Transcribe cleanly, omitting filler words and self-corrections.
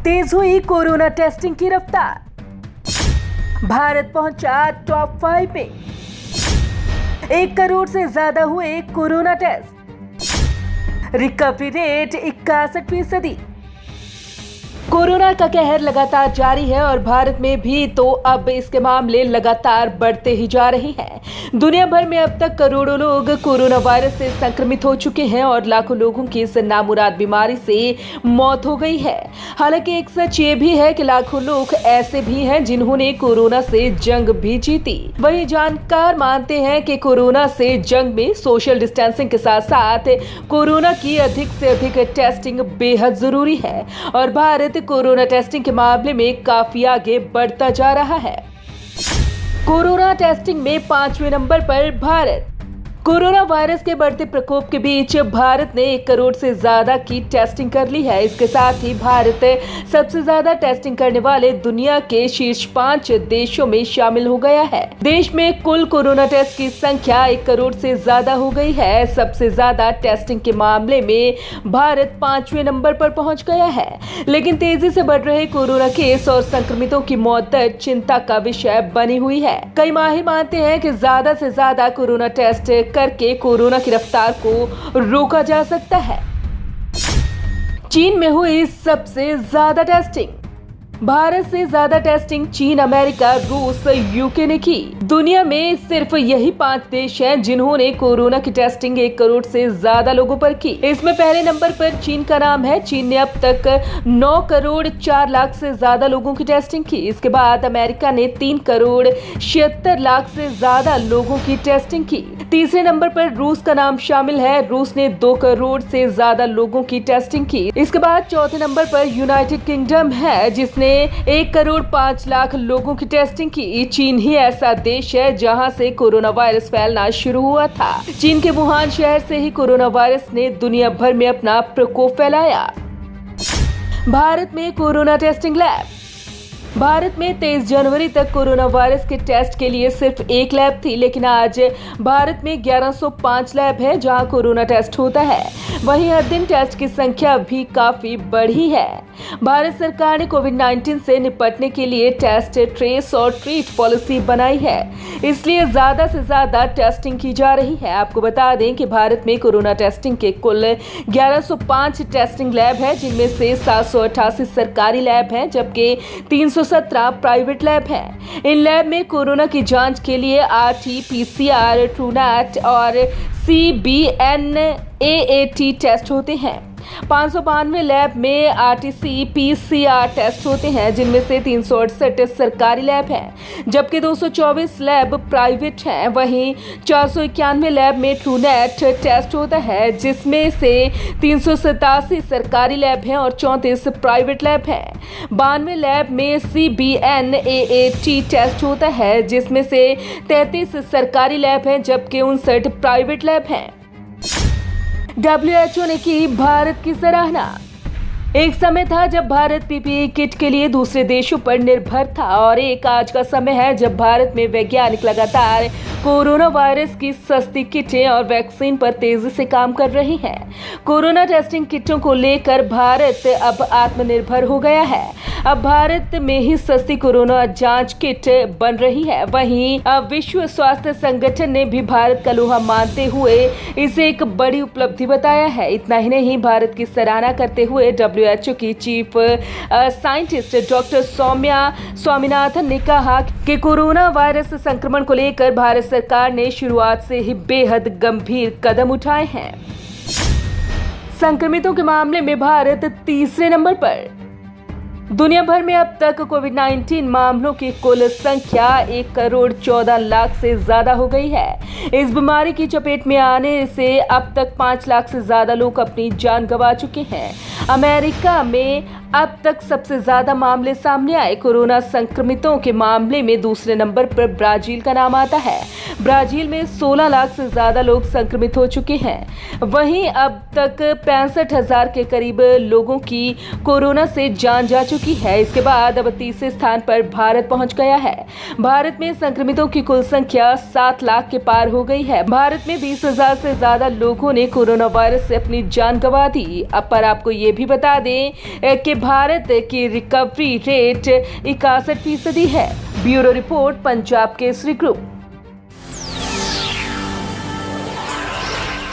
तेज हुई corona testing की रफ्तार, भारत पहुंचा टॉप 5 में। 1 करोड़ से ज्यादा हुए corona test, recovery rate 61%। Corona का कहर लगातार जारी है और भारत में भी तो अब इसके मामले लगातार बढ़ते ही जा रहे हैं। दुनिया भर में अब तक करोड़ों लोग कोरोना वायरस से संक्रमित हो चुके हैं और लाखों लोगों की इस नामुराद बीमारी से मौत हो गई है। हालांकि एक सच ये भी है कि लाखों लोग ऐसे भी हैं जिन्होंने कोरोना से जंग भी जीती। वही जानकार मानते हैं कि कोरोना से जंग में सोशल डिस्टेंसिंग के साथ साथ कोरोना की अधिक से अधिक टेस्टिंग बेहद जरूरी है और भारत कोरोना टेस्टिंग के मामले में काफी आगे बढ़ता जा रहा है। कोरोना टेस्टिंग में 5वें नंबर पर भारत। कोरोना वायरस के बढ़ते प्रकोप के बीच भारत ने 1 करोड़ से ज्यादा की टेस्टिंग कर ली है। इसके साथ ही भारत सबसे ज्यादा टेस्टिंग करने वाले दुनिया के शीर्ष 5 देशों में शामिल हो गया है। देश में कुल कोरोना टेस्ट की संख्या 1 करोड़ से ज्यादा हो गई है। सबसे ज्यादा टेस्टिंग के मामले में भारत 5वें नंबर पर पहुंच गया है। लेकिन तेजी से बढ़ रहे कोरोना केस और संक्रमितों की मौत दर चिंता का विषय बनी हुई है। कई माहिर मानते हैं कि ज्यादा से ज्यादा कोरोना टेस्ट करके कोरोना की रफ्तार को रोका जा सकता है। चीन में हुई सबसे ज्यादा टेस्टिंग। भारत से ज्यादा टेस्टिंग चीन, अमेरिका, रूस, यूके ने की। दुनिया में सिर्फ यही 5 देश हैं जिन्होंने कोरोना की टेस्टिंग 1 करोड़ से ज्यादा लोगों पर की। इसमें पहले नंबर पर चीन का नाम है। चीन ने अब तक 9 करोड़ 4 लाख से ज्यादा लोगों की टेस्टिंग की। इसके बाद अमेरिका ने 3 करोड़ 76 लाख से ज्यादा लोगों की टेस्टिंग की। तीसरे नंबर पर रूस का नाम शामिल है। रूस ने 2 करोड़ से ज्यादा लोगों की टेस्टिंग की। इसके बाद चौथे नंबर पर यूनाइटेड किंगडम है जिसने 1 करोड़ 5 लाख लोगों की टेस्टिंग की। चीन ही ऐसा देश है जहां से कोरोना वायरस फैलना शुरू हुआ था। चीन के वुहान शहर से ही कोरोना वायरस ने दुनिया भर में अपना प्रकोप फैलाया। भारत में कोरोना टेस्टिंग लैब। भारत में 23 जनवरी तक कोरोना वायरस के टेस्ट के लिए सिर्फ 1 लैब थी, लेकिन आज भारत में 1105 लैब है जहां कोरोना टेस्ट होता है। वहीं हर दिन टेस्ट की संख्या भी काफी बढ़ी है। भारत सरकार ने कोविड-19 से निपटने के लिए टेस्ट, ट्रेस और ट्रीट पॉलिसी बनाई है, इसलिए ज्यादा से ज्यादा टेस्टिंग की जा रही है। आपको बता दें कि भारत में कोरोना टेस्टिंग के कुल 1105 टेस्टिंग लैब है, जिनमें से 788 सरकारी लैब हैं जबकि 317 प्राइवेट लैब हैं। इन लैब में कोरोना की जांच के लिए RT-PCR, ट्रूनेट और CBNAAT टेस्ट होते हैं। 592 लैब में RT-PCR टेस्ट होते हैं, जिनमें से 368 सरकारी लैब हैं जबकि 224 लैब प्राइवेट हैं। वहीं 491 लैब में ट्रूनेट टेस्ट होता है, जिसमें से 387 सरकारी लैब हैं और 34 प्राइवेट लैब हैं। 92 लैब में CBNAAT टेस्ट होता है, जिसमें से 33 सरकारी लैब हैं जबकि 59 प्राइवेट लैब हैं। WHO ने की भारत की सराहना। एक समय था जब भारत PPE किट के लिए दूसरे देशों पर निर्भर था और एक आज का समय है जब भारत में वैज्ञानिक लगातार कोरोना वायरस की सस्ती किटें और वैक्सीन पर तेजी से काम कर रहे हैं। कोरोना टेस्टिंग किटों को लेकर भारत अब आत्मनिर्भर हो गया है। अब भारत में ही सस्ती कोरोना जांच किट बन रही है। वहीं अब विश्व स्वास्थ्य संगठन ने भी भारत का लोहा मानते हुए इसे एक बड़ी उपलब्धि बताया है। इतना ही नहीं, भारत की सराहना करते हुए WHO की chief scientist doctor Soumya Swaminathan ने कहा कि कोरोना वायरस संक्रमण को लेकर भारत सरकार ने शुरुआत से ही बेहद गंभीर कदम उठाए हैं। संक्रमितों के मामले में भारत तीसरे नंबर पर। दुनिया भर में अब तक कोविड-19 मामलों की कुल संख्या 1 करोड़ 14 लाख से ज्यादा हो गई है। इस बीमारी की चपेट में आने से अब तक 5 लाख से ज्यादा लोग अपनी जान गंवा चुके हैं। अमेरिका में अब तक सबसे ज्यादा मामले सामने आए। कोरोना संक्रमितों के मामले में दूसरे नंबर पर ब्राजील का नाम आता है। ब्राजील में 16 लाख से ज्यादा लोग संक्रमित हो चुके हैं। वहीं अब तक 65,000 के करीब लोगों की कोरोना से जान जा चुकी चुकी है। इसके बाद अब तीसरे स्थान पर भारत पहुंच गया है। भारत में संक्रमितों की कुल संख्या 7 लाख के पार हो गई है। भारत में 20,000 से ज्यादा लोगों ने कोरोना वायरस से अपनी जान गंवा दी। अब पर आपको ये भी बता दें कि भारत की रिकवरी रेट 61% है। Bureau report, Punjab Kesari group.